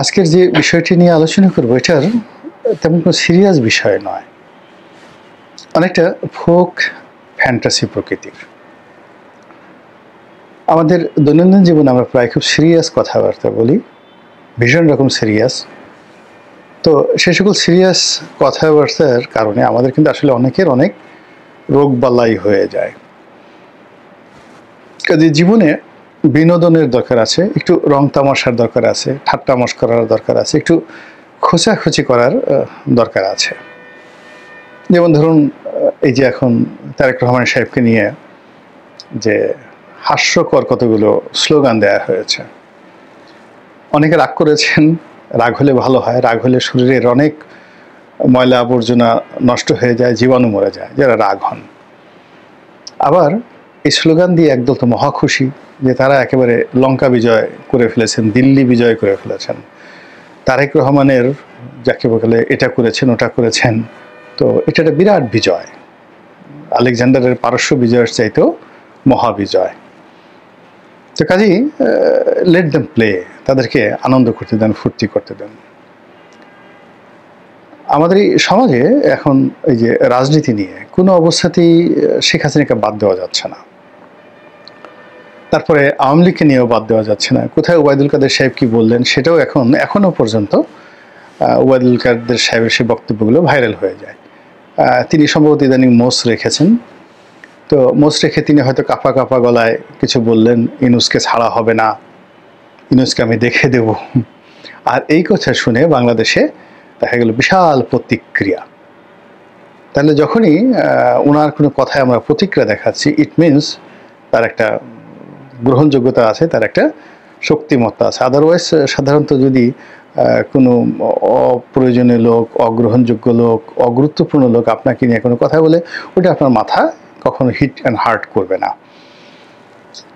আজকের যে বিষয়টি নিয়ে আলোচনা করব এটার তেমন কোনো সিরিয়াস বিষয় নয়, অনেকটা ফোক ফ্যান্টাসি প্রকৃতির। আমাদের দৈনন্দিন জীবনে আমরা প্রায় খুব সিরিয়াস কথাবার্তা বলি, ভীষণ রকম সিরিয়াস। তো সে সকল সিরিয়াস কথাবার্তার কারণে আমাদের কিন্তু আসলে অনেকের অনেক রোগবালাই হয়ে যায়। কাজে জীবনে বিনোদনের দরকার আছে, একটু রং তামাশার দরকার আছে, ঠাট্টা মশকরার দরকার আছে, একটু খোঁচাখুচি করার দরকার আছে। যেমন ধরুন, এই যে এখন তারেক রহমান সাহেবকে নিয়ে যে হাস্যকর কতগুলো স্লোগান দেয়া হয়েছে, অনেকে রাগ করেছেন। রাগ হলে ভালো হয়, রাগ হলে শরীরের অনেক ময়লা আবর্জনা নষ্ট হয়ে যায়, জীবাণু মরে যায় যারা রাগ হন। আবার এই স্লোগান দিয়ে একদল তো মহা খুশি যে তারা একেবারে লঙ্কা বিজয় করে ফেলেছেন, দিল্লি বিজয় করে ফেলেছেন। তারেক রহমানের যাকে বলে এটা করেছেন ওটা করেছেন, তো এটা একটা বিরাট বিজয়, আলেকজান্ডারের পারস্য বিজয়ের চাইতেও মহাবিজয়। তো কাজেই লেট দেম প্লে, তাদেরকে আনন্দ করতে দেন, ফুর্তি করতে দেন। আমাদের এই সমাজে এখন এই যে রাজনীতি নিয়ে কোনো অবস্থাতেই শেখ হাসিনাকে বাদ দেওয়া যাচ্ছে না, তারপরে আওয়ামী লীগকে নিয়েও বাদ দেওয়া যাচ্ছে না। কোথায় ওবায়দুল কাদের সাহেব কি বললেন সেটাও এখনো পর্যন্ত ওবায়দুল কাদের সাহেবের সেই বক্তব্যগুলো ভাইরাল হয়ে যায়। তিনি সম্ভবত ইদানিং মোষ রেখেছেন, তো মোষ রেখে তিনি হয়তো কাঁপা কাঁপা গলায় কিছু বললেন, ইউনূসকে ছাড়া হবে না, ইউনূসকে আমি দেখে দেব। আর এই কথা শুনে বাংলাদেশে দেখা গেল বিশাল প্রতিক্রিয়া। তাহলে যখনই ওনার কোনো কথায় আমরা প্রতিক্রিয়া দেখাচ্ছি, ইট মিনস তার একটা গ্রহণযোগ্যতা আছে, তার একটা শক্তিমত্তা আছে। আদারওয়াইজ সাধারণত যদি কোনো অপ্রয়োজনীয় লোক, অগ্রহণযোগ্য লোক, অগুরুত্বপূর্ণ লোক আপনাকে নিয়ে কোনো কথা বলে, ওটা আপনার মাথা কখনো হিট অ্যান্ড হার্ট করবে না।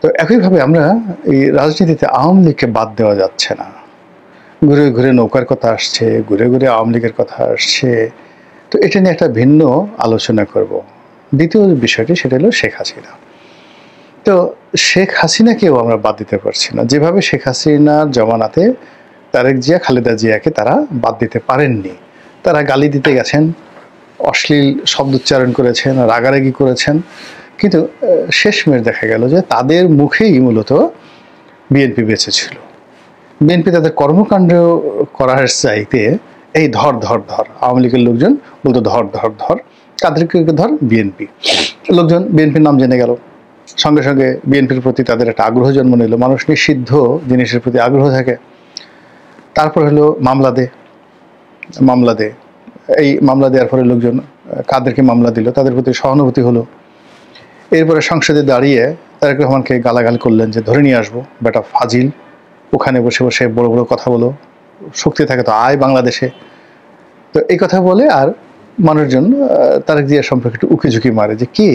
তো একইভাবে আমরা এই রাজনীতিতে আওয়ামী লীগকে বাদ দেওয়া যাচ্ছে না। ঘুরে ঘুরে নৌকার কথা আসছে, ঘুরে ঘুরে আওয়ামী লীগের কথা আসছে। তো এটা নিয়ে একটা ভিন্ন আলোচনা করব। দ্বিতীয় বিষয়টি সেটা হলো শেখ হাসিনা। তো শেখ হাসিনাকেও আমরা বাদ দিতে পারছি না। যেভাবে শেখ হাসিনার জমানাতে তারেক জিয়া, খালেদা জিয়াকে তারা বাদ দিতে পারেননি। তারা গালি দিতে গেছেন, অশ্লীল শব্দোচ্চারণ করেছেন, রাগারাগি করেছেন, কিন্তু শেষমেশ দেখা গেল যে তাদের মুখেই মূলত বিএনপি বেঁচে ছিল। বিএনপি তাদের কর্মকাণ্ড করার চাইতে এই ধর ধর ধর, আওয়ামী লীগের লোকজন বলতো ধর ধর ধর, তাদেরকে ধর বিএনপি লোকজন, বিএনপির নাম জেনে গেল, সঙ্গে সঙ্গে বিএনপির প্রতি তাদের একটা আগ্রহ জন্ম নিল। মানুষ নিষিদ্ধ জিনিসের প্রতি আগ্রহ থাকে। তারপর হলো মামলা দে, এই মামলা দেওয়ার পরে লোকজন কাদেরকে মামলা দিল, তাদের প্রতি সহানুভূতি হলো। এরপরে সংসদে দাঁড়িয়ে তারেক রহমানকে গালাগাল করলেন যে ধরে নিয়ে আসবো, বেটা ফাজিল, ওখানে বসে বসে বড় বড় কথা বলো, শক্তি থাকে তো আয় বাংলাদেশে। তো এই কথা বলে আর মানুষজন তারেক জিয়া সম্পর্কে একটু উকিঝুঁকি মারে যে কে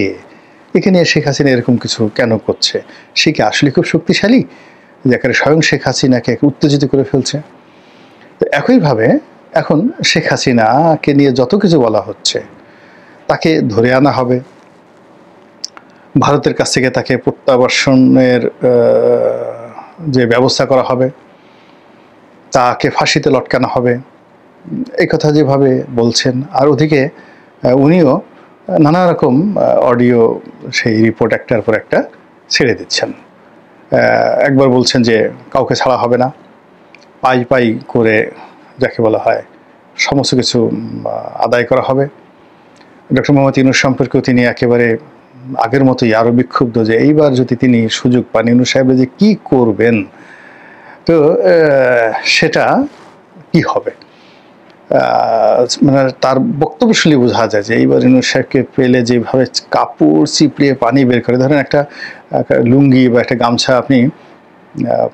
এখানে শেখ হাসিনা এরকম কিছু কেন করছে, সে কি আসলে খুব শক্তিশালী, যাকে স্বয়ং শেখ হাসিনাকে উত্তেজিত করে ফেলছে। তো একইভাবে এখন শেখ হাসিনাকে নিয়ে যত কিছু বলা হচ্ছে, তাকে ধরে আনা হবে, ভারতের কাছ থেকে তাকে প্রত্যাবাসনের যে ব্যবস্থা করা হবে, তাকে ফাঁসিতে লটকানো হবে, এই কথা যেভাবে বলছেন। আর ওদিকে উনিও নানা রকম অডিও সেই রিপোর্ট একটার পর একটা ছেড়ে দিচ্ছেন। একবার বলছেন যে কাউকে ছাড়া হবে না, পাই পাই করে যাকে বলা হয় সমস্ত কিছু আদায় করা হবে। ডক্টর মোহাম্মদ ইউনূস সম্পর্কেও তিনি একেবারে আগের মতোই আরও বিক্ষুব্ধ যে এইবার যদি তিনি সুযোগ পান, ইউনূস সাহেব যে কী করবেন, তো সেটা কি হবে। মানে তার বক্তব্য শুনলে বোঝা যায় যে এইবার ইউনূস সাহেবকে পেলে যেভাবে কাপড় চিপড়িয়ে পানি বের করে, ধরেন একটা লুঙ্গি বা একটা গামছা আপনি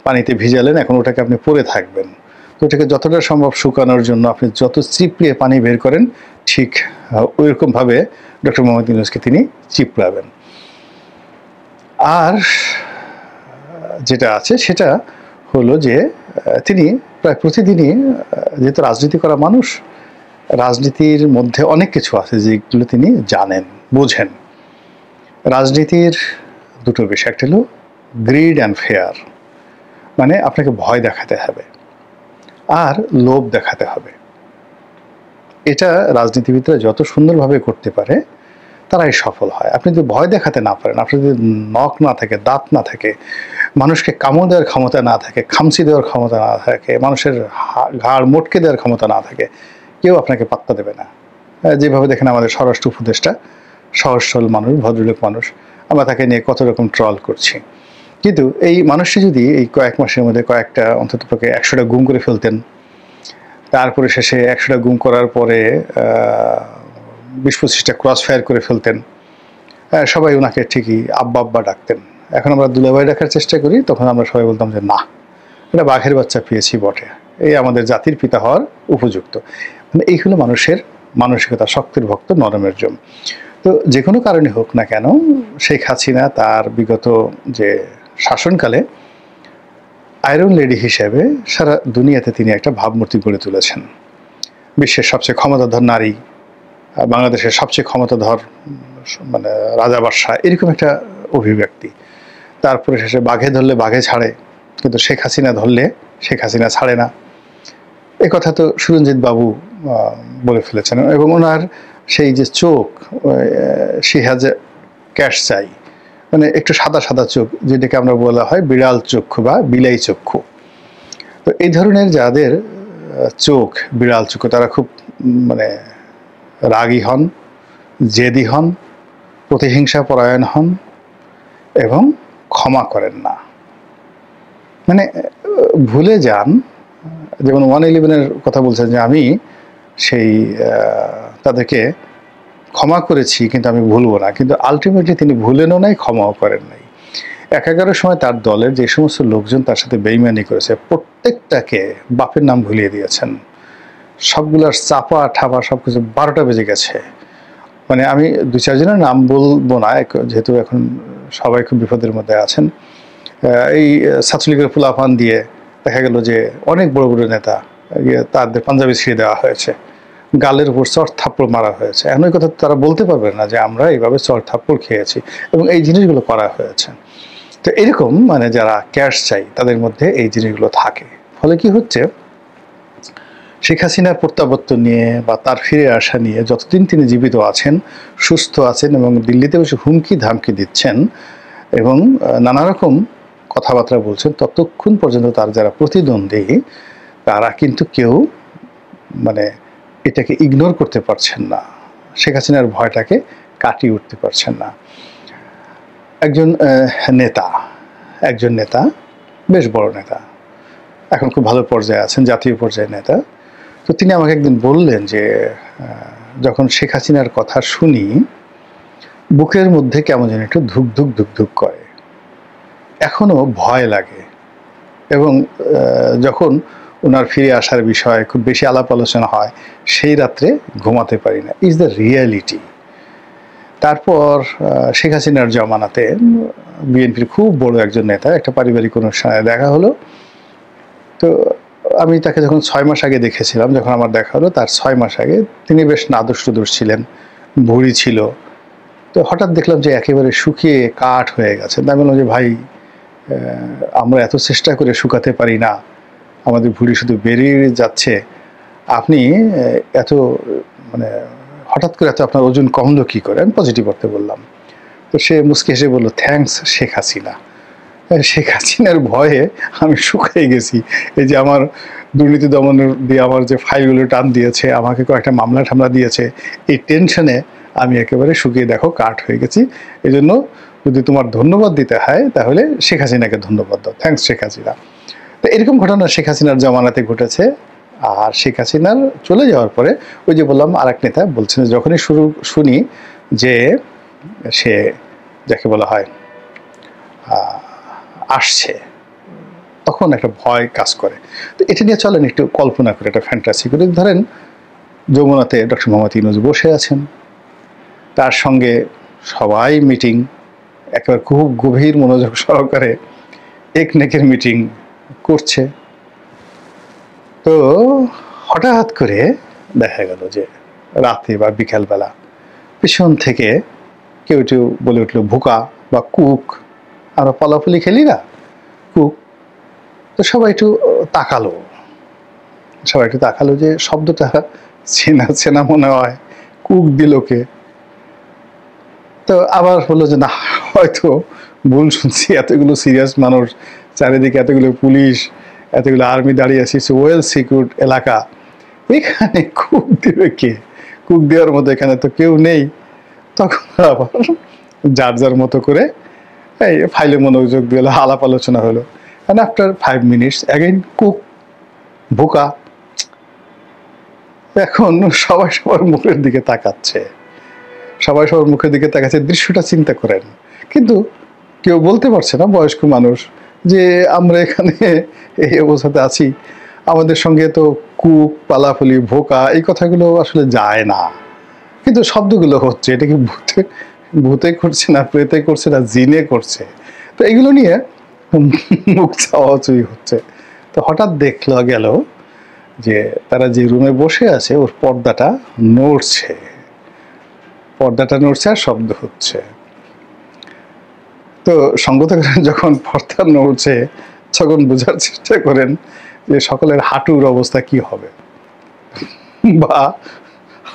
পানিতে ভিজালেন, এখন ওটাকে আপনি পরে থাকবেন, তো ওটাকে যতটা সম্ভব শুকানোর জন্য আপনি যত চিপড়িয়ে পানি বের করেন, ঠিক ওইরকমভাবে ডক্টর মোহাম্মদ ইউনূসকে তিনি চিপড়াবেন। আর যেটা আছে সেটা হলো যে তিনি প্রায় প্রতিদিনই, যেহেতু রাজনীতি করা মানুষ, রাজনীতির মধ্যে অনেক কিছু আছে যেগুলো তিনি জানেন, বোঝেন। রাজনীতির দুটো বিষয়, একটা হলো গ্রিড অ্যান্ড ফেয়ার, মানে আপনাকে ভয় দেখাতে হবে, আর লোভ দেখাতে হবে। এটা রাজনীতিবিদরা যত সুন্দরভাবে করতে পারে তারাই সফল হয়। আপনি যদি ভয় দেখাতে না পারেন, আপনার যদি নখ না থাকে, দাঁত না থাকে, মানুষকে কামড় দেওয়ার ক্ষমতা না থাকে, খামচি দেওয়ার ক্ষমতা না থাকে, মানুষের ঘাড় মোটকে দেওয়ার ক্ষমতা না থাকে, কেউ আপনাকে পাত্তা দেবে না। যেভাবে দেখেন আমাদের স্বরাষ্ট্র উপদেষ্টা, সহজ সরল মানুষ, ভদ্রলোক মানুষ, আমরা তাকে নিয়ে কত রকম ট্রল করছি। কিন্তু এই মানুষটি যদি এই কয়েক মাসের মধ্যে কয়েকটা অন্ততপক্ষে 100টা গুম করে ফেলতেন, তারপরে শেষে 100টা গুম করার পরে 20-25টা ক্রস ফায়ার করে ফেলতেন, সবাই ওনাকে ঠিকই আব্বা আব্বা ডাকতেন। এখন আমরা দুলাভাই ডাকার চেষ্টা করি, তখন আমরা সবাই বলতাম যে না, এটা বাঘের বাচ্চা পেয়েছি বটে, এই আমাদের জাতির পিতা হওয়ার উপযুক্ত। মানে এই হলো মানুষের মানসিকতা, শক্তির ভক্ত নরমের জম। তো যে কোনো কারণে হোক না কেন, শেখ হাসিনা তার বিগত যে শাসনকালে আয়রন লেডি হিসেবে সারা দুনিয়াতে তিনি একটা ভাবমূর্তি গড়ে তুলেছেন। বিশ্বের সবচেয়ে ক্ষমতাধর নারী, বাংলাদেশের সবচেয়ে ক্ষমতাধর মানে রাজা বাদশাহ, এরকম একটা অভিব্যক্তি। তারপরে শেষে বাঘে ধরলে বাঘে ছাড়ে, কিন্তু শেখ হাসিনা ধরলে শেখ হাসিনা ছাড়ে না। এই কথা তো সুরঞ্জিত বাবু বলে ফেলেছেন। এবং ওনার সেই যে চোখ, শি হ্যাজ এ ক্যাশ চাই, মানে একটু সাদা সাদা চোখ, যেটাকে আমরা বলা হয় বিড়াল চক্ষু বা বিলাই চক্ষু। তো এই ধরনের যাদের চোখ বিড়াল চক্ষু, তারা খুব মানে রাগী হন, জেদি হন, প্রতিহিংসা পরায়ণ হন এবং ক্ষমা করেন না। মানে ভুলে যান, যেমন 111-এর কথা বলছেন যে আমি সেই তাদেরকে ক্ষমা করেছি কিন্তু আমি ভুলবো না, কিন্তু আলটিমেটলি তিনি ভুলেনও নাই, ক্ষমাও করেন নাই। 11-এর সময় তার দলের যে সমস্ত লোকজন তার সাথে বেইমানি করেছে, প্রত্যেকটাকে বাপের নাম ভুলিয়ে দিয়েছেন। সবগুলোর চাপা ঠাপা সব কিছু 12টা বেজে গেছে। মানে আমি 2-4 জনের নাম বলবো না, যেহেতু এখন সবাই খুব বিপদের মধ্যে আছেন। এই ছাত্রলীগের ফুলাফান দিয়ে দেখা গেল যে অনেক বড় বড় নেতা তাদের পাঞ্জাবি ছিঁড়ে দেওয়া হয়েছে, গালের উপর চড় থাপ্পড় মারা হয়েছে। এখন ওই কথা তারা বলতে পারবে না যে আমরা এইভাবে চড় থাপ্পড় খেয়েছি, এবং এই জিনিসগুলো করা হয়েছে। তো এরকম মানে যারা ক্যাশ চাই তাদের মধ্যে এই জিনিসগুলো থাকে। ফলে কি হচ্ছে, শেখ হাসিনার প্রত্যাবর্তন নিয়ে বা তার ফিরে আসা নিয়ে যতদিন তিনি জীবিত আছেন, সুস্থ আছেন এবং দিল্লিতে বসে হুমকি ধামকি দিচ্ছেন এবং নানা রকম কথাবার্তা বলছেন, ততক্ষণ পর্যন্ত তার যারা প্রতিদ্বন্দ্বী তারা কিন্তু কেউ মানে এটাকে ইগনোর করতে পারছেন না, শেখ হাসিনার ভয়টাকে কাটিয়ে উঠতে পারছেন না। একজন নেতা, বেশ বড় নেতা, এখন খুব ভালো পর্যায়ে আছেন, জাতীয় পর্যায়ের নেতা। তো তিনি আমাকে একদিন বললেন যে যখন শেখ হাসিনার কথা শুনি বুকের মধ্যে কেমন যেন একটু ধুক ধুক ধুক ধুক করে, এখনো ভয় লাগে। এবং যখন ওনার ফিরে আসার বিষয়ে খুব বেশি আলাপ আলোচনা হয়, সেই রাত্রে ঘুমাতে পারি না। Is the reality. তারপর শেখ হাসিনার জমানাতে বিএনপির খুব বড় একজন নেতা, একটা পারিবারিক অনুষ্ঠানে দেখা হলো। তো আমি তাকে যখন 6 মাস আগে দেখেছিলাম, যখন আমার দেখা হলো তার 6 মাস আগে, তিনি বেশ নাদুস নুদুস ছিলেন, ভুঁড়ি ছিল। তো হঠাৎ দেখলাম যে একেবারে শুকিয়ে কাঠ হয়ে গেছে। আমি বললাম যে ভাই, আমরা এত চেষ্টা করে শুকাতে পারি না, আমাদের ভুঁড়ি শুধু বেরিয়ে যাচ্ছে, আপনি এত মানে হঠাৎ করে এত আপনার ওজন কমলো কী করে? আমি পজিটিভ করতে বললাম। তো সে মুচকি হেসে বললো, থ্যাঙ্কস শেখ হাসিনা। শেখ হাসিনার ভয়ে আমি শুকিয়ে গেছি। এই যে আমার দুর্নীতি দমনের দিয়ে আমার যে ফাইলগুলো টান দিয়েছে, আমাকে কয়েকটা মামলা টামলা দিয়েছে, এই টেনশনে আমি একেবারে শুকিয়ে দেখো কাঠ হয়ে গেছি। এই জন্য যদি তোমার ধন্যবাদ দিতে হয় তাহলে শেখ হাসিনাকে ধন্যবাদ দাও, থ্যাঙ্কস শেখ হাসিনা। তো এরকম ঘটনা শেখ হাসিনার জমানাতে ঘটেছে। আর শেখ হাসিনার চলে যাওয়ার পরে ওই যে বললাম আর এক নেতা বলছেন, যখনই শুনি যে সে যাকে বলা হয় আসছে, তখন একটা ভয় কাজ করে। তো এটা নিয়ে চলেন একটু কল্পনা করে, একটা ফ্যান্টাসি করে। ধরেন যমুনাতে ডক্টর মোহাম্মদ ইউনূস বসে আছেন, তার সঙ্গে সবাই মিটিং, একেবারে খুব গভীর মনোযোগ সহকারে একনেকের মিটিং করছে। তো হঠাৎ করে দেখা গেল যে রাতে বা বিকালবেলা পিছন থেকে কেউ কেউ বলে উঠলো ভুকা বা কুক, আমরা পলাফলি খেলি না, কুক। তো সবাই একটু তাকালো, সবাই একটু তাকালো যে শব্দটা চেনা চেনা মনে হয়, কুক দিল কে? তো আবার হলো যে না, হয়তো ভুল শুনছি, এতগুলো সিরিয়াস মানুষ চারিদিকে, এতগুলো পুলিশ, এতগুলো আর্মি দাঁড়িয়ে আছে, ওয়েল সিকিউরড এলাকা, এখানে কুক দেবে কে? কুক দেওয়ার মতো এখানে তো কেউ নেই। তখন আবার যার যার মতো করে এই ফাইলে মনোযোগ দিয়ে আলাপ আলোচনা হলো। And after 5 minutes again cook ভোকা। এখন সবাই সবার মুখের দিকে তাকাচ্ছে, সবাই সবার মুখের দিকে তাকাচ্ছে, দৃশ্যটা চিন্তা করেন। কিন্তু কেউ বলতে পারছে না, বয়স্ক মানুষ, যে আমরা এখানে এই অবস্থাতে আছি, আমাদের সঙ্গে তো কুক, পালাফুলি, ভোকা এই কথাগুলো আসলে যায় না, কিন্তু শব্দগুলো হচ্ছে। এটা কি ভূতে ভূতে করছে না, প্রেতে করছে না, জিনে করছে? তো এগুলো নিয়ে মুখ চাওয়াচুই হচ্ছে। তো হঠাৎ দেখলো গেল যে তারা যে রুমে বসে আছে ওর পর্দাটা নড়ছে, পর্দাটা নড়ছে আর শব্দ হচ্ছে। তো সঙ্গত করেন যখন পর্দা নড়ছে তখন বোঝার চেষ্টা করেন যে সকলের হাঁটুর অবস্থা কি হবে বা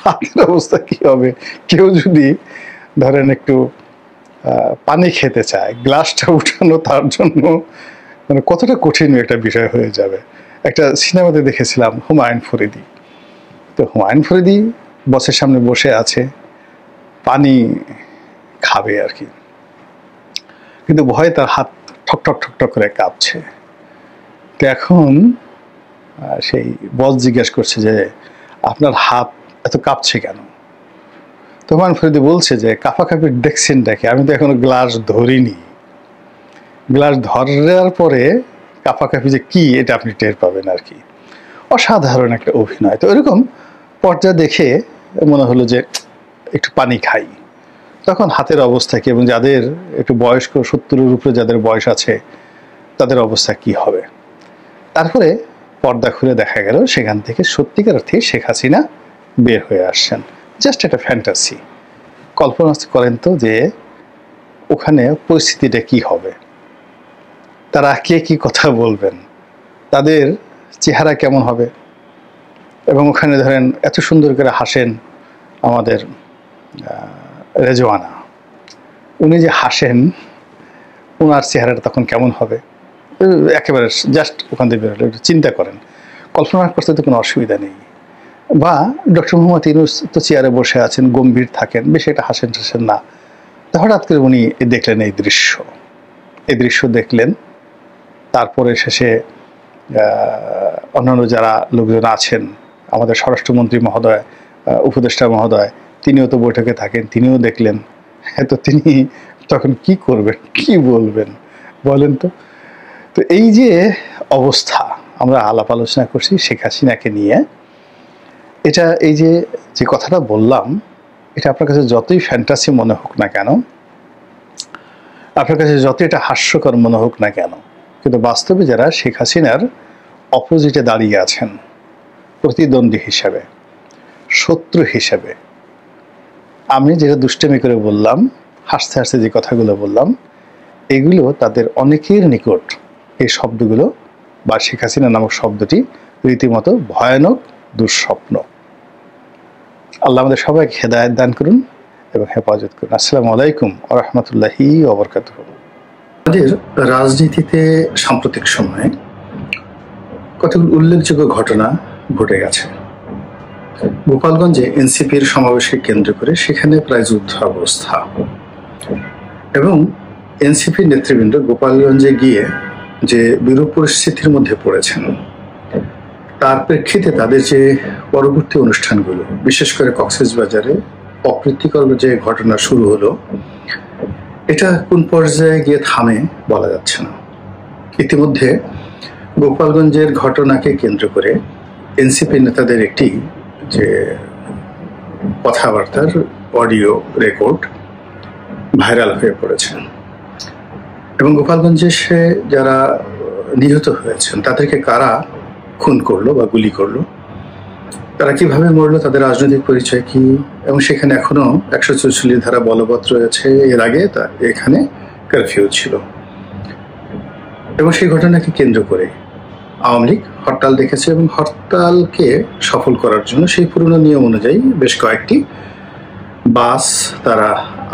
হাতের অবস্থা কি হবে। কেউ যদি ধরেন একটু পানি খেতে চায়, গ্লাসটা উঠানো তার জন্য মানে কতটা কঠিন একটা বিষয় হয়ে যাবে। একটা সিনেমাতে দেখেছিলাম হুমায়ুন ফরিদি। তো হুমায়ুন ফরিদি বসের সামনে বসে আছে, পানি খাবে আর কি, কিন্তু ভয়ে তার হাত ঠকঠক ঠকঠক করে কাঁপছে। তো এখন সেই বস জিজ্ঞেস করছে যে আপনার হাত এত কাঁপছে কেন? তো হুমায়ুন ফরিদি বলছে যে কাঁপাকাঁপির দেখছেন দেখে, আমি তো এখনো গ্লাস ধরিনি, গ্লাস ধরার পরে কাঁপাকাঁপি যে কি এটা আপনি টের পাবেন আর কি। অসাধারণ একটা অভিনয়। তো এরকম পর্যায়ে দেখে মনে হলো যে একটু পানি খাই। তখন হাতের অবস্থা কি, এবং যাদের একটু বয়স্ক 70-এর উপরে যাদের বয়স আছে তাদের অবস্থা কি হবে। তারপরে পর্দা খুলে দেখা গেল সেখান থেকে সত্যিকার অর্থে শেখ হাসিনা বের হয়ে আসছেন। জাস্ট একটা ফ্যান্টাসি। কল্পনা করেন তো যে ওখানে পরিস্থিতিটা কি হবে, তারা কে কি কথা বলবেন, তাদের চেহারা কেমন হবে। এবং ওখানে ধরেন এত সুন্দর করে হাসেন আমাদের রেজওয়ানা, উনি যে হাসেন ওনার চেহারাটা তখন কেমন হবে, একেবারে জাস্ট ওখান থেকে বেরোলে একটু চিন্তা করেন। কল্পনা করতে তো কোনো অসুবিধা নেই। বা ডক্টর মোহাম্মদ ইউনূস তো চেয়ারে বসে আছেন, গম্ভীর থাকেন, বেশি একটা হাসেন টাসেন না। তো হঠাৎ করে উনি দেখলেন এই দৃশ্য দেখলেন। তারপরে শেষে অন্যান্য যারা লোকজন আছেন, আমাদের স্বরাষ্ট্রমন্ত্রী মহোদয়, উপদেষ্টা মহোদয়, তিনিও তো বৈঠকে থাকেন, তিনিও দেখলেন। হ্যাঁ, তো তিনি তখন কি করবেন, কি বলবেন বলেন তো? তো এই যে অবস্থা, আমরা আলাপ আলোচনা করছি শেখ হাসিনাকে নিয়ে, এটা এই যে কথাটা বললাম, এটা আপনার কাছে যতই ফ্যান্টাসি মনে হোক না কেন, আপনার কাছে যতই এটা হাস্যকর মনে হোক না কেন, কিন্তু বাস্তবে যারা শেখ হাসিনার অপোজিটে দাঁড়িয়ে আছেন, প্রতিদ্বন্দ্বী হিসাবে, শত্রু হিসাবে, আমি যেটা দুষ্টামি করে বললাম, হাসতে হাসতে যে কথাগুলো বললাম, এগুলো তাদের অনেকের নিকট এই শব্দগুলো বা শেখ হাসিনা নামক শব্দটি রীতিমতো ভয়ানক দুঃস্বপ্ন। আল্লাহ আমাদের সবাইকে হেদায়েত দান করুন এবং হেফাজত করুন। আসসালামু আলাইকুম ওয়া রাহমাতুল্লাহি ওয়া বারাকাতুহু। আমাদের রাজনীতিতে সাম্প্রতিক সময়ে কতগুলো উল্লেখযোগ্য ঘটনা ঘটে গেছে। গোপালগঞ্জে এনসিপির সমাবেশকে কেন্দ্র করে সেখানে প্রায় যুদ্ধ অবস্থা, এবং এনসিপির নেতৃবৃন্দ গোপালগঞ্জে গিয়ে যে বিরূপ পরিস্থিতির মধ্যে পড়েছেন, তার প্রেক্ষিতে তাদের যে পরবর্তী অনুষ্ঠানগুলো, বিশেষ করে কক্সবাজারে অপ্রীতিকর যে ঘটনা শুরু হলো, এটা কোন পর্যায়ে গিয়ে থামে বলা যাচ্ছে না। ইতিমধ্যে গোপালগঞ্জের ঘটনাকে কেন্দ্র করে এনসিপি নেতাদের একটি যে কথাবার্তার অডিও রেকর্ড ভাইরাল হয়ে পড়েছে, এবং গোপালগঞ্জে সে যারা নিহত হয়েছেন তাদেরকে কারা খুন করলো বা গুলি করলো, তারা কিভাবে মরলো, তাদের রাজনৈতিক পরিচয় কি, এবং সেখানে এখনো 144 ধারা বলবৎ রয়েছে। এর আগে এখানে কারফিউ ছিল, এবং সেই ঘটনাকে কেন্দ্র করে আওয়ামী লীগ হরতাল ডেকেছে এবং হরতালকে সফল করার জন্য সেই পুরনো নিয়ম অনুযায়ী বেশ কয়েকটি বাস তারা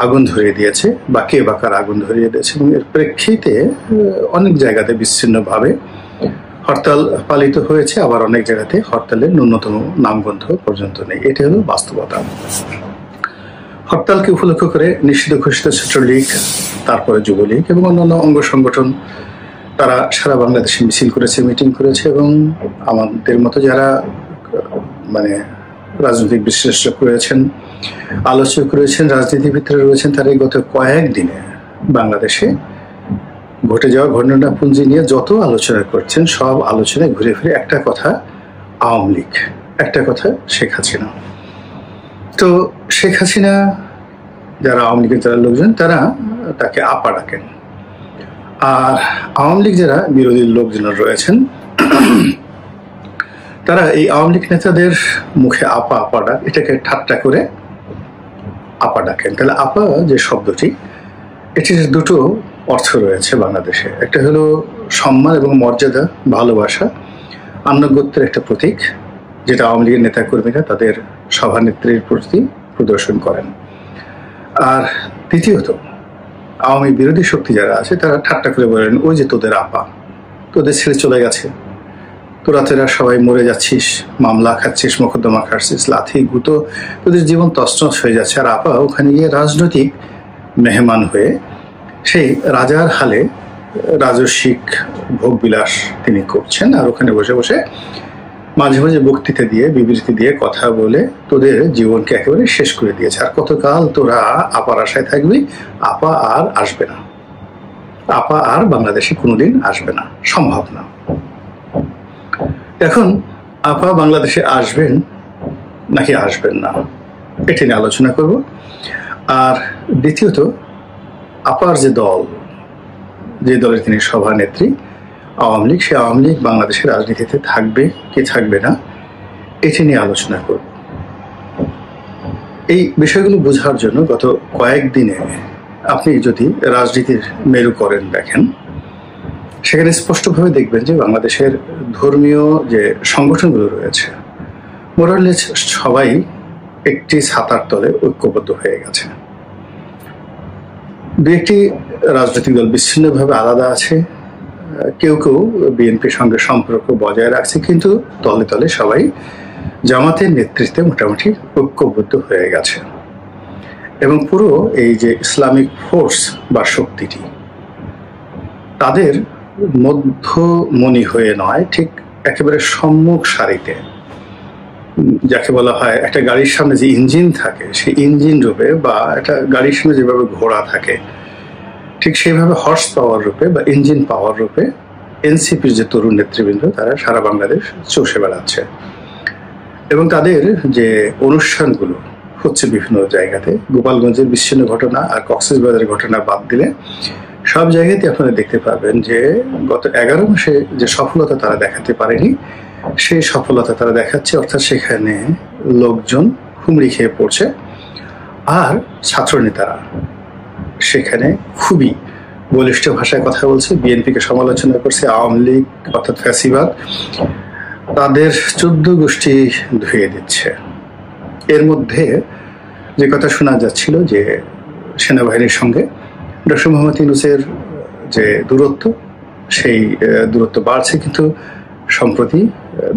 আগুন ধরিয়ে দিয়েছে বা কে বা কার আগুন ধরিয়ে দিয়েছে এবং এর প্রেক্ষিতে অনেক জায়গাতে বিচ্ছিন্নভাবে হরতাল পালিত হয়েছে, আবার অনেক জায়গাতে হরতালের ন্যূনতম নামগন্ধ পর্যন্ত নেই। এটি হলো বাস্তবতা। হরতালকে উপলক্ষ করে নিষিদ্ধ ঘোষিত ছাত্রলীগ, তারপরে যুবলীগ এবং অন্যান্য অঙ্গ সংগঠন তারা সারা বাংলাদেশে মিছিল করেছে, মিটিং করেছে এবং আমাদের মতো যারা মানে রাজনৈতিক বিশ্লেষক রয়েছেন, আলোচক রয়েছেন, রাজনীতিবিদরা রয়েছেন, তারা এই গত কয়েকদিনে বাংলাদেশে ঘটে যাওয়া ঘটনাপুঞ্জি নিয়ে যত আলোচনা করছেন সব আলোচনায় ঘুরে ফিরে একটা কথা আওয়ামী লীগ, একটা কথা শেখ হাসিনা। তো শেখ হাসিনা যারা আওয়ামী লীগের যারা লোকজন তারা তাকে আপা ডাকেন, আর আওয়ামী লীগ যারা বিরোধী লোকজন রয়েছেন তারা এই আওয়ামী লীগ নেতাদের মুখে আপা আপা ডাক এটাকে ঠাট্টা করে আপা ডাকেন। তাহলে আপা যে শব্দটি, এটির দুটো অর্থ রয়েছে বাংলাদেশে। একটা হলো সম্মান এবং মর্যাদা, ভালোবাসা, আনুগত্যের একটা প্রতীক, যেটা আওয়ামী লীগের নেতা কর্মীরা তাদের সভানেত্রীর প্রতি প্রদর্শন করেন। আর দ্বিতীয়ত আওয়ামী বিরোধী শক্তি যারা আছে তারা ঠাট্টা করে বলেন, ওই যে তোদের আপা, তোদের ছেড়ে চলে গেছে, তোরা সবাই মরে যাচ্ছিস, মামলা খাচ্ছিস, মোকদ্দমা খাচ্ছিস, লাথি গুঁতো, তোদের জীবন তছনছ হয়ে যাচ্ছে। আর আপা ওখানে গিয়ে রাজনৈতিক মেহমান হয়ে সেই রাজার হালে রাজস্বিক ভোগবিলাস তিনি করছেন, আর ওখানে বসে বসে মাঝে মাঝে বক্তৃতা দিয়ে, বিবৃতি দিয়ে, কথা বলে তোদের জীবনকে একেবারে শেষ করে দিয়েছে। আর কতকাল তোরা আপার আশায় থাকবি? আপা আর আসবে না, আপা আর বাংলাদেশে কোনোদিন আসবে না, সম্ভব না। এখন আপা বাংলাদেশে আসবেন নাকি আসবেন না এটি নিয়ে আলোচনা করব। আর দ্বিতীয়ত আপার যে দল, যে দলের তিনি সভানেত্রী আওয়ামী লীগ, সে আওয়ামী লীগ বাংলাদেশের রাজনীতিতে থাকবে কি থাকবে না এটি নিয়ে আলোচনা করব। এই বিষয়গুলো বোঝার জন্য গত কয়েকদিনে আপনি যদি রাজনীতির মেরুকরণ দেখেন, সেখানে স্পষ্টভাবে দেখবেন যে বাংলাদেশের ধর্মীয় যে সংগঠনগুলো রয়েছে মোরালেস সবাই একটি ছাতার তলে ঐক্যবদ্ধ হয়ে গেছে। দু একটি রাজনৈতিক দল বিচ্ছিন্নভাবে আলাদা আছে, কেউ কেউ বিএনপির সঙ্গে সম্পর্ক বজায় রাখছে, কিন্তু তলে তলে সবাই জামাতের নেতৃত্বে মোটামুটি ঐক্যবদ্ধ হয়ে গেছে। এবং পুরো এই যে ইসলামিক ফোর্স বা শক্তিটি তাদের মধ্যমণি হয়ে নয়, ঠিক একেবারে সম্মুখ সারিতে, যাকে বলা হয় একটা গাড়ির সামনে যে ইঞ্জিন থাকে সেই ইঞ্জিন রূপে, বা একটা গাড়ির সামনে যেভাবে ঘোড়া থাকে ঠিক সেইভাবে হর্স পাওয়ার রূপে বা ইঞ্জিন পাওয়ার রূপে এনসিপির যে তরুণ নেতৃবৃন্দ তারা সারা বাংলাদেশ চষে বেড়াচ্ছে। এবং তাদের যে অনুষ্ঠানগুলো হচ্ছে বিভিন্ন জায়গাতে, গোপালগঞ্জের বিচ্ছিন্ন ঘটনা আর কক্সবাজারের ঘটনা বাদ দিলে সব জায়গাতে আপনারা দেখতে পাবেন যে গত 11 মাসে যে সফলতা তারা দেখাতে পারেনি সেই সফলতা তারা দেখাচ্ছে। অর্থাৎ সেখানে লোকজন হুমড়ি খেয়ে পড়ছে, আর ছাত্রনেতারা সেখানে খুবই বলিষ্ঠ ভাষায় কথা বলছে, বিএনপিকে সমালোচনা করছে, আওয়ামী লীগ অর্থাৎ ফ্যাসিবাদ তাদের 14 গোষ্ঠী ধুয়ে দিচ্ছে। এর মধ্যে যে কথা শোনা যাচ্ছিল যে সেনাবাহিনীর সঙ্গে ডক্টর মোহাম্মদ ইউনূসের যে দূরত্ব, সেই দূরত্ব বাড়ছে, কিন্তু সম্প্রতি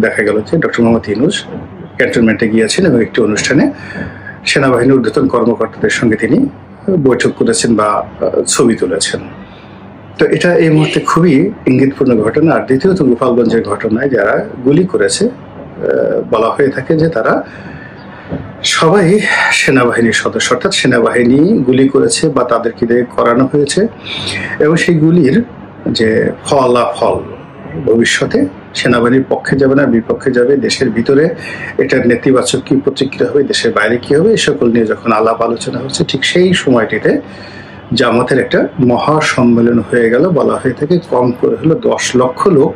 দেখা গেল যে ডক্টর মোহাম্মদ ইউনূস ক্যান্টনমেন্টে গিয়েছেন এবং একটি অনুষ্ঠানে সেনাবাহিনীর ঊর্ধ্বতন কর্মকর্তাদের সঙ্গে তিনি বৈঠক করেছেন বা ছবি তুলেছেন। তো এটা এই মুহূর্তে খুবই ইঙ্গিতপূর্ণ ঘটনা। আর দ্বিতীয়ত গোপালগঞ্জের ঘটনায় যারা গুলি করেছে, বলা হয়ে থাকে যে তারা সবাই সেনাবাহিনীর সদস্য, অর্থাৎ সেনাবাহিনী গুলি করেছে বা তাদেরকে দিয়ে করানো হয়েছে, এবং সেই গুলির যে ফলাফল ভবিষ্যতে সেনাবাহিনীর পক্ষে যাবে না বিপক্ষে যাবে, দেশের ভিতরে এটার নেতিবাচক কি প্রতিক্রিয়া হবে, দেশের বাইরে কি হবে, এই সকল নিয়ে যখন আলাপ আলোচনা হচ্ছে ঠিক সেই সময়টিতে জামাতের একটা মহা সম্মেলন হয়ে গেল। বলা হয়ে থাকে কম করে হলো 10 লক্ষ লোক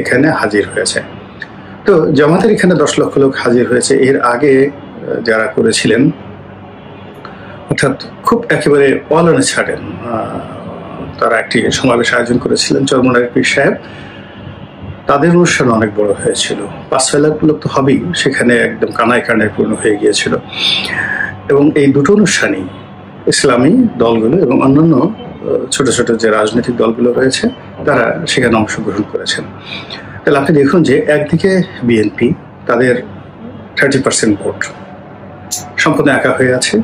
এখানে হাজির হয়েছে। তো জামাতের এখানে 10 লক্ষ লোক হাজির হয়েছে। এর আগে যারা করেছিলেন, অর্থাৎ খুব একেবারে অলানে ছাড়েন, তারা একটি সমাবেশ আয়োজন করেছিলেন চরমনাইয়ের পীর সাহেব, তাদের অনুষ্ঠান অনেক বড় হয়েছিল, 5-6 লাখ লোক তো হবেই, সেখানে একদম কানায় কানায় পূর্ণ হয়ে গিয়েছিল। এবং এই দুটো অনুষ্ঠানই ইসলামী দলগুলো এবং অন্যান্য ছোট ছোট যে রাজনৈতিক দলগুলো রয়েছে তারা সেখানে অংশগ্রহণ করেছেন। তাহলে আপনি দেখুন যে একদিকে বিএনপি তাদের 30% ভোট সম্পূর্ণ একা হয়ে আছে,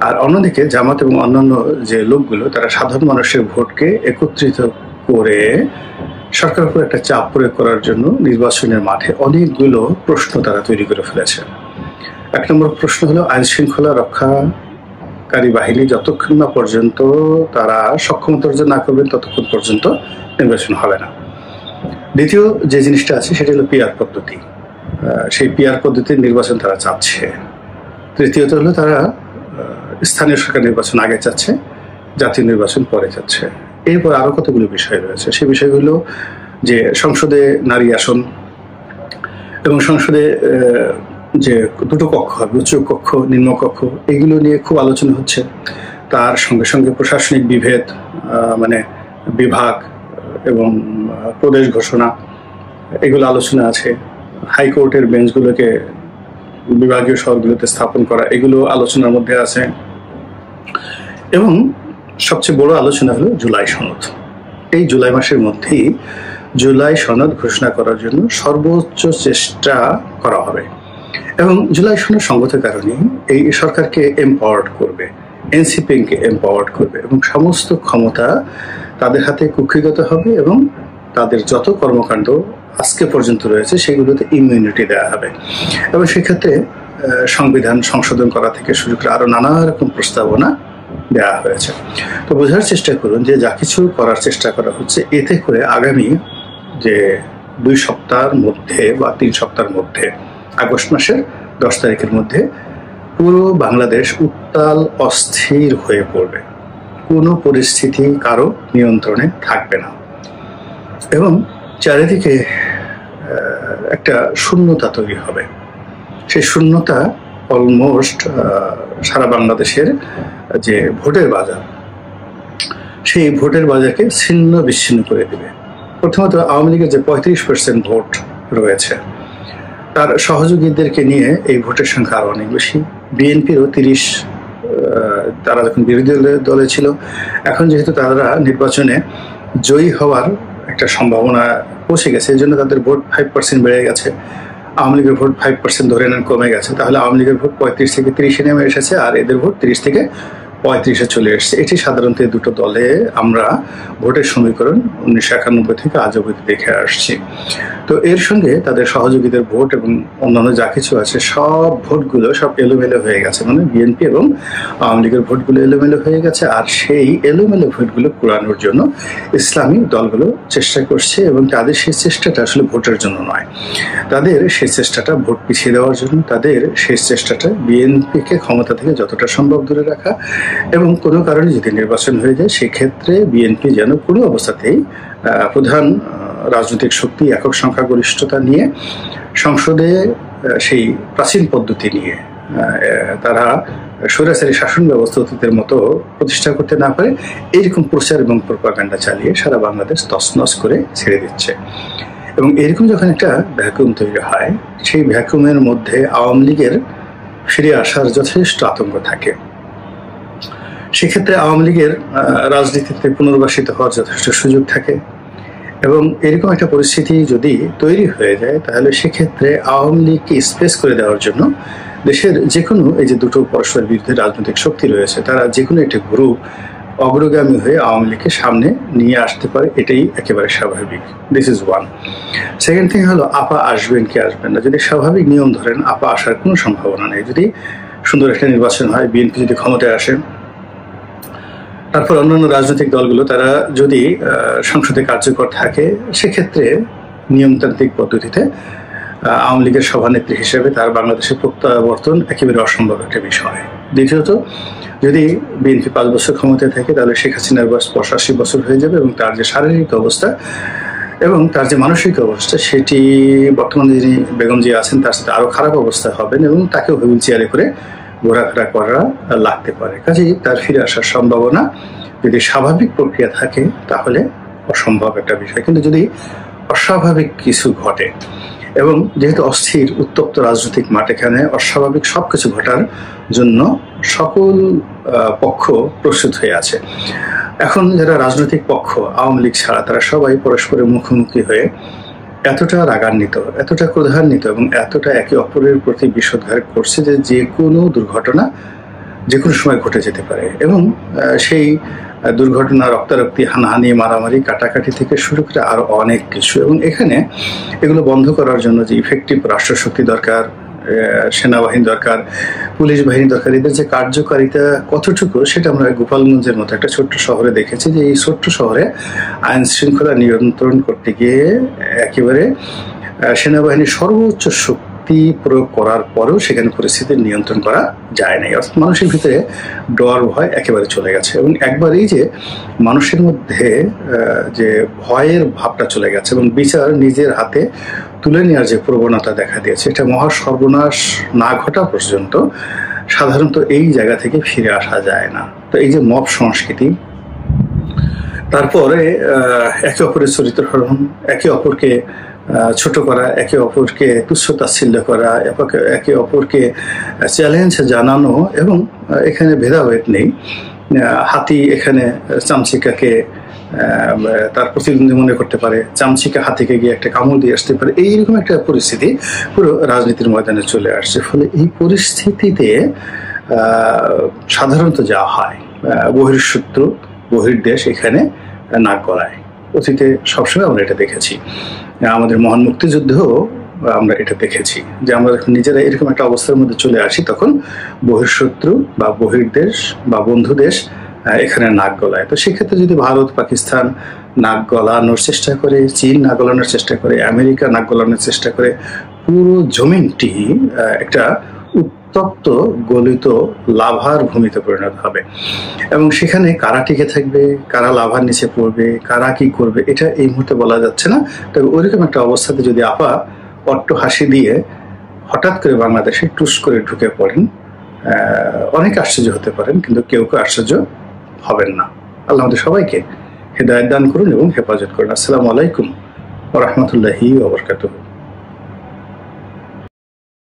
আর অন্যদিকে জামাত এবং অন্যান্য যে লোকগুলো তারা সাধারণ মানুষের ভোটকে একত্রিত করে সরকারের উপর একটা চাপ প্রয়োগ করার জন্য নির্বাচনের মাঠে অনেকগুলো প্রশ্ন তারা তৈরি করে ফেলেছে। 1 নম্বর প্রশ্ন হলো আইন শৃঙ্খলা রক্ষাকারী বাহিনী যতক্ষণ না পর্যন্ত তারা সক্ষমতা অর্জন না করবেন ততক্ষণ পর্যন্ত নির্বাচন হবে না। দ্বিতীয় যে জিনিসটা আছে সেটা হলো পিআর পদ্ধতি, সেই পিআর পদ্ধতির নির্বাচন তারা চাচ্ছে। তৃতীয়ত হলো তারা স্থানীয় সরকার নির্বাচন আগে চাচ্ছে, জাতীয় নির্বাচন পরে চাচ্ছে। এরপর আরো কতগুলো বিষয় রয়েছে, সেই বিষয়গুলো যে সংসদে নারী আসন এবং সংসদে যে দুটো কক্ষ হবে, উচ্চ কক্ষ নিম্ন কক্ষ, এগুলো নিয়ে খুব আলোচনা হচ্ছে। তার সঙ্গে সঙ্গে প্রশাসনিক বিভেদ, মানে বিভাগ এবং প্রদেশ ঘোষণা, এগুলো আলোচনা আছে। হাইকোর্টের বেঞ্চগুলোকে বিভাগীয় শহরগুলোতে স্থাপন করা, এগুলো আলোচনার মধ্যে আছে। এবং সবচেয়ে বড় আলোচনা হলো জুলাই সনদ। এই জুলাই মাসের মধ্যেই জুলাই সনদ ঘোষণা করার জন্য সর্বোচ্চ চেষ্টা করা হবে এবং জুলাই সনদ সঙ্গত কারণে এই সরকারকে এম্পাওয়ার্ড করবে, এনসিপিকে এম্পাওয়ার্ড করবে এবং সমস্ত ক্ষমতা তাদের হাতে কুক্ষিগত হবে এবং তাদের যত কর্মকাণ্ড আজকে পর্যন্ত রয়েছে সেগুলোতে ইমিউনিটি দেওয়া হবে। এবং সেক্ষেত্রে সংবিধান সংশোধন করা থেকে শুরু করে আরো নানা রকম প্রস্তাবনা দেওয়া হয়েছে। তো বোঝার চেষ্টা করুন যে যা কিছু করার চেষ্টা করা হচ্ছে, এতে করে আগামী যে 2 সপ্তাহের মধ্যে বা 3 সপ্তাহের মধ্যে, আগস্ট মাসের 10 তারিখের মধ্যে পুরো বাংলাদেশ উত্তাল অস্থির হয়ে পড়বে। কোনো পরিস্থিতি কারো নিয়ন্ত্রণে থাকবে না এবং চারিদিকে একটা শূন্যতা তৈরি হবে। সেই শূন্যতা অলমোস্ট সারা বাংলাদেশের যে ভোটের বাজার, সেই ভোটের বাজারকে ছিন্ন বিচ্ছিন্ন করে দেবে। প্রথমত আওয়ামী লীগের যে 35% ভোট রয়েছে, তার সহযোগীদেরকে নিয়ে এই ভোটের সংখ্যা আরো অনেক বেশি। বিএনপিরও 30, তারা যখন বিরোধী দলে ছিল, এখন যেহেতু তারা নির্বাচনে জয়ী হওয়ার একটা সম্ভাবনা পৌঁছে গেছে, এই জন্য তাদের ভোট 5% বেড়ে গেছে। আওয়ামী লীগের ভোট 5% ধরে নেন কমে গেছে, তাহলে আওয়ামী লীগের ভোট 35 থেকে 30-এ নেমে এসেছে আর এদের ভোট 30 থেকে 35-এ চলে এসেছে। এটি সাধারণত এই দুটো দলে আমরা ভোটের সমীকরণ 1991 থেকে আজ অবধি দেখে আসছি। তো এর সঙ্গে তাদের সহযোগীদের ভোট এবং অন্যান্য যা কিছু আছে সব ভোটগুলো সব এলোমেলো হয়ে গেছে, মানে বিএনপি এবং আওয়ামী লীগের ভোটগুলো এলোমেলো হয়ে গেছে। আর সেই এলোমেলো ভোটগুলো কুড়ানোর জন্য ইসলামী দলগুলো চেষ্টা করছে এবং তাদের সেই চেষ্টাটা আসলে ভোটের জন্য নয়, তাদের সেই চেষ্টাটা ভোট পিছিয়ে দেওয়ার জন্য, তাদের সেই চেষ্টাটা বিএনপিকে ক্ষমতা থেকে যতটা সম্ভব দূরে রাখা এবং কোনো কারণে যদি নির্বাচন হয়ে যায় সেক্ষেত্রে বিএনপি যেন কোনো অবস্থাতেই প্রধান রাজনৈতিক শক্তি একক সংখ্যাগরিষ্ঠতা নিয়ে সংসদে সেই প্রাচীন পদ্ধতি নিয়ে তারা স্বৈরাচারী শাসন ব্যবস্থা অতীতের মতো প্রতিষ্ঠা করতে না পারে, এইরকম প্রচার এবং প্রপাগান্ডা চালিয়ে সারা বাংলাদেশ তছনছ করে ছেড়ে দিচ্ছে। এবং এরকম যখন একটা ভ্যাকুয়াম তৈরি হয়, সেই ভ্যাকুয়ামের মধ্যে আওয়ামী লীগের ফিরে আসার যথেষ্ট আতঙ্ক থাকে। সেক্ষেত্রে আওয়ামী লীগের রাজনীতিতে পুনর্বাসিত হওয়ার যথেষ্ট সুযোগ থাকে এবং এরকম একটা পরিস্থিতি যদি তৈরি হয়ে যায় তাহলে সেক্ষেত্রে আওয়ামী লীগকে স্পেস করে দেওয়ার জন্য দেশের যে কোনো এই যে দুটো পরস্পর বিরুদ্ধে রাজনৈতিক শক্তি রয়েছে তারা যে কোনো একটা গ্রুপ অগ্রগামী হয়ে আওয়ামী লীগকে সামনে নিয়ে আসতে পারে, এটাই একেবারে স্বাভাবিক। This is one. Second thing হলো আপা আসবেন কি আসবেন না। যদি স্বাভাবিক নিয়ম ধরেন আপা আসার কোনো সম্ভাবনা নেই। যদি সুন্দর একটা নির্বাচন হয়, বিএনপি যদি ক্ষমতায় আসে, তারপর অন্যান্য রাজনৈতিক দলগুলো তারা যদি সংসদে কার্যকর থাকে, সেক্ষেত্রে নিয়মতান্ত্রিক পদ্ধতিতে আওয়ামী লীগের সভানেত্রী হিসেবে তার বাংলাদেশের প্রত্যাবর্তন একেবারে অসম্ভব একটা বিষয়। দ্বিতীয়ত যদি বিএনপি 5 বছর ক্ষমতায় থাকে তাহলে শেখ হাসিনার বয়স 85 বছর হয়ে যাবে এবং তার যে শারীরিক অবস্থা এবং তার যে মানসিক অবস্থা সেটি বর্তমানে যিনি বেগম জিয়া আছেন তার সাথে আরো খারাপ অবস্থা হবেন এবং তাকেও হুইল চেয়ারে করে ঘোরাফেরা করা লাগতে পারে। কাজেই তার ফিরে আসার সম্ভাবনা যদি স্বাভাবিক প্রক্রিয়া থাকে তাহলে অসম্ভব একটা বিষয়। কিন্তু যদি অস্বাভাবিক কিছু ঘটে, এবং যেহেতু অস্থির উত্তপ্ত রাজনৈতিক মাঠ, এখানে অস্বাভাবিক সবকিছু ঘটার জন্য সকল পক্ষ প্রস্তুত হয়ে আছে। এখন যারা রাজনৈতিক পক্ষ, আওয়ামী লীগ ছাড়া, তারা সবাই পরস্পরের মুখোমুখি হয়ে এতটা রাগান্বিত, এতটা ক্রোধান্বিত এবং এতটা একে অপরের প্রতি বিষোদ্গার করছে যে যে কোনো দুর্ঘটনা যে কোনো সময় ঘটে যেতে পারে, এবং সেই দুর্ঘটনা, রক্তারক্তি, হানাহানি, মারামারি, কাটাকাটি থেকে শুরু করে আরো অনেক কিছু। এবং এখানে এগুলো বন্ধ করার জন্য যে ইফেক্টিভ রাষ্ট্রশক্তি দরকার, সেনাবাহিনী দরকার, পুলিশ বাহিনী দরকার, এদের যে কার্যকারিতা কতটুকু সেটা আমরা গোপালগঞ্জের মতো একটা ছোট্ট শহরে দেখেছি, যে এই ছোট্ট শহরে আইন শৃঙ্খলা নিয়ন্ত্রণ করতে গিয়ে একেবারে সেনাবাহিনীর সর্বোচ্চ শক্তি প্রয়োগ করার পরেও সেখানে পরিস্থিতি নিয়ন্ত্রণ করা যায় নাই। অর্থাৎ মানুষের ভিতরে ডর ভয় একেবারে চলে গেছে, এবং একবারেই যে মানুষের মধ্যে যে ভয়ের ভাবটা চলে গেছে এবং বিচার নিজের হাতে তুলে নেওয়ার যে প্রবণতা দেখা দিয়েছে, এটা মহা সর্বনাশ না ঘটা পর্যন্ত সাধারণত এই জায়গা থেকে ফিরে আসা যায় না। তো এই যে মব সংস্কৃতি, তারপরে একে অপরের চরিত্র হরণ, একে অপরকে ছোট করা, একে অপরকে তুচ্ছ তাচ্ছিল্য করা, একে অপরকে চ্যালেঞ্জ জানানো, এবং এখানে ভেদাভেদ নেই। হাতি এখানে চামচিকাকে তার প্রতিদ্বন্দ্বী মনে করতে পারে, চামচিকা হাতিকে গিয়ে একটা কামড় দিয়ে আসতে পারে, এইরকম একটা পরিস্থিতি পুরো রাজনীতির ময়দানে চলে আসছে। ফলে এই পরিস্থিতিতে সাধারণত যা হয়, বহিঃশত্রু, বহির্দেশ এখানে নাক গলায়। অতীতে সবসময় আমরা এটা দেখেছি, আমাদের মহান মুক্তিযুদ্ধেও আমরা এটা দেখেছি, যে আমরা যখন নিজেরা এরকম একটা অবস্থার মধ্যে চলে আসি, তখন বহিঃশত্রু বা বহির্দেশ বা বন্ধু দেশ এখানে নাক গলায়। তো সেক্ষেত্রে যদি ভারত, পাকিস্তান নাক গলানোর চেষ্টা করে, চীন নাক গলানোর চেষ্টা করে, আমেরিকা নাক গলানোর চেষ্টা করে, পুরো জমিনটি একটা উত্তপ্ত গলিত লাভার ভূমিতে পরিণত হবে, এবং সেখানে কারা টিকে থাকবে, কারা লাভার নিচে পড়বে, কারা কি করবে, এটা এই মুহূর্তে বলা যাচ্ছে না। তবে ওইরকম একটা অবস্থাতে যদি আপা অট্ট হাসি দিয়ে হঠাৎ করে বাংলাদেশে টুস করে ঢুকে পড়েন, অনেক আশ্চর্য হতে পারেন, কিন্তু কেউ কেউ আশ্চর্য হবেন না। আল্লাহ আমাদের সবাইকে হেদায়েত দান করুন এবং হেফাজত করুন। আসসালামু আলাইকুম ওয়া রাহমাতুল্লাহি ওয়া বারাকাতুহু।